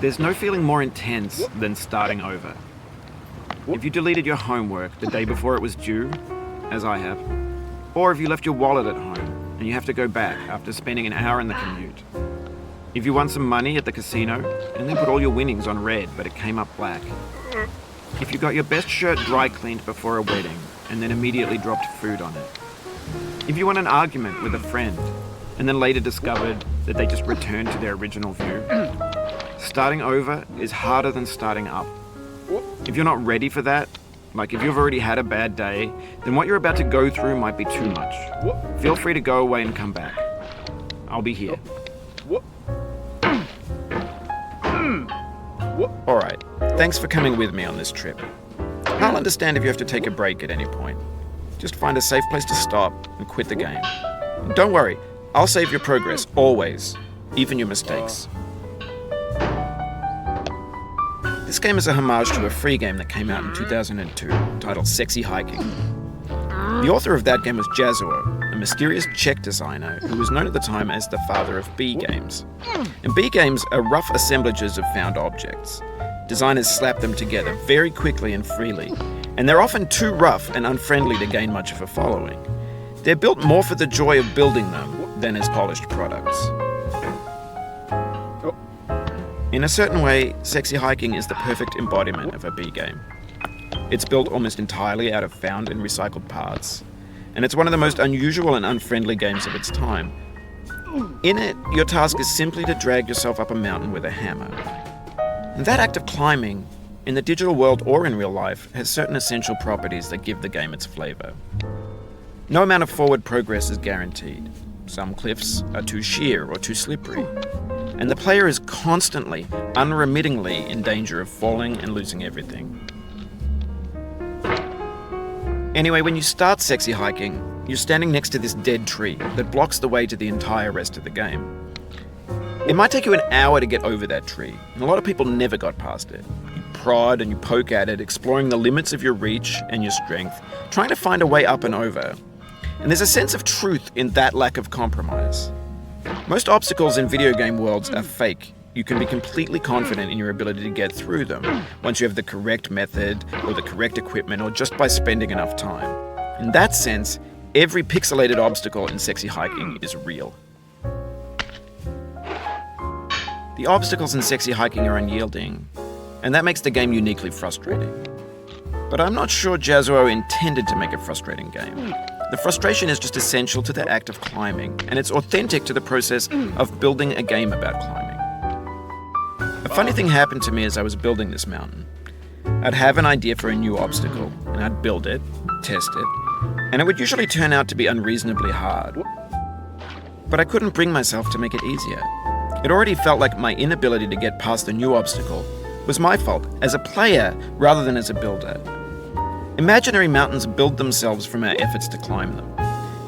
There's no feeling more intense than starting over. If you deleted your homework the day before it was due, as I have, or if you left your wallet at home and you have to go back after spending an hour in the commute. If you won some money at the casino and then put all your winnings on red but it came up black. If you got your best shirt dry cleaned before a wedding and then immediately dropped food on it. If you won an argument with a friend and then later discovered that they just returned to their original view. Starting over is harder than starting up. If you're not ready for that, like if you've already had a bad day, then what you're about to go through might be too much. Feel free to go away and come back. I'll be here. Alright, thanks for coming with me on this trip. I'll understand if you have to take a break at any point. Just find a safe place to stop and quit the game. And don't worry, I'll save your progress, always, even your mistakes. This game is a homage to a free game that came out in 2002, titled Sexy Hiking. The author of that game was Jazuo, a mysterious Czech designer who was known at the time as the father of B games. And B games are rough assemblages of found objects. Designers slap them together very quickly and freely, and they're often too rough and unfriendly to gain much of a following. They're built more for the joy of building them than as polished products. In a certain way, Sexy Hiking is the perfect embodiment of a B game. It's built almost entirely out of found and recycled parts, and it's one of the most unusual and unfriendly games of its time. In it, your task is simply to drag yourself up a mountain with a hammer. And that act of climbing, in the digital world or in real life, has certain essential properties that give the game its flavor. No amount of forward progress is guaranteed. Some cliffs are too sheer or too slippery. And the player is constantly, unremittingly in danger of falling and losing everything. Anyway, when you start Sexy Hiking, you're standing next to this dead tree that blocks the way to the entire rest of the game. It might take you an hour to get over that tree, and a lot of people never got past it. You prod and you poke at it, exploring the limits of your reach and your strength, trying to find a way up and over. And there's a sense of truth in that lack of compromise. Most obstacles in video game worlds are fake. You can be completely confident in your ability to get through them once you have the correct method or the correct equipment or just by spending enough time. In that sense, every pixelated obstacle in Sexy Hiking is real. The obstacles in Sexy Hiking are unyielding, and that makes the game uniquely frustrating. But I'm not sure Jazuo intended to make a frustrating game. The frustration is just essential to the act of climbing, and it's authentic to the process of building a game about climbing. A funny thing happened to me as I was building this mountain. I'd have an idea for a new obstacle, and I'd build it, test it, and it would usually turn out to be unreasonably hard. But I couldn't bring myself to make it easier. It already felt like my inability to get past the new obstacle was my fault as a player rather than as a builder. Imaginary mountains build themselves from our efforts to climb them,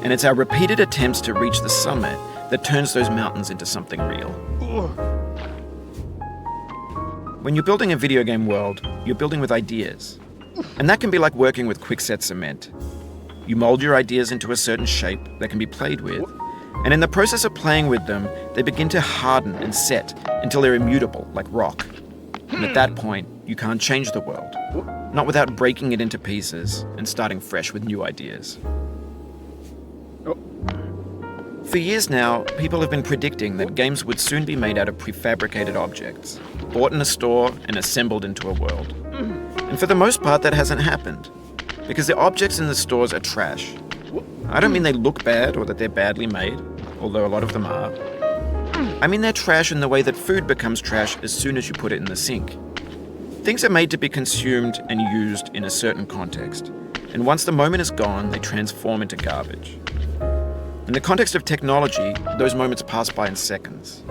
and it's our repeated attempts to reach the summit that turns those mountains into something real. When you're building a video game world, you're building with ideas, and that can be like working with quickset cement. You mold your ideas into a certain shape that can be played with, and in the process of playing with them, they begin to harden and set until they're immutable, like rock. And at that point, you can't change the world, not without breaking it into pieces and starting fresh with new ideas. For years now, people have been predicting that games would soon be made out of prefabricated objects, bought in a store and assembled into a world. And for the most part, that hasn't happened, because the objects in the stores are trash. I don't mean they look bad or that they're badly made, although a lot of them are. I mean they're trash in the way that food becomes trash as soon as you put it in the sink. Things are made to be consumed and used in a certain context, and once the moment is gone, they transform into garbage. In the context of technology, those moments pass by in seconds.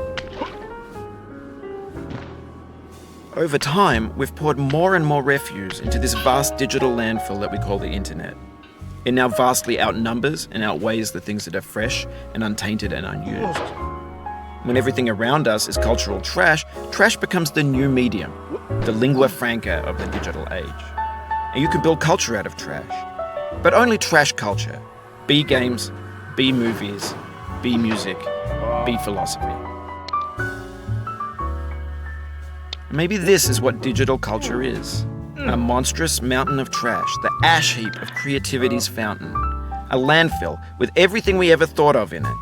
Over time, we've poured more and more refuse into this vast digital landfill that we call the internet. It now vastly outnumbers and outweighs the things that are fresh and untainted and unused. When everything around us is cultural trash, trash becomes the new medium, the lingua franca of the digital age. And you can build culture out of trash. But only trash culture. B games, B movies, B music, B philosophy. Maybe this is what digital culture is. A monstrous mountain of trash, the ash heap of creativity's fountain. A landfill with everything we ever thought of in it.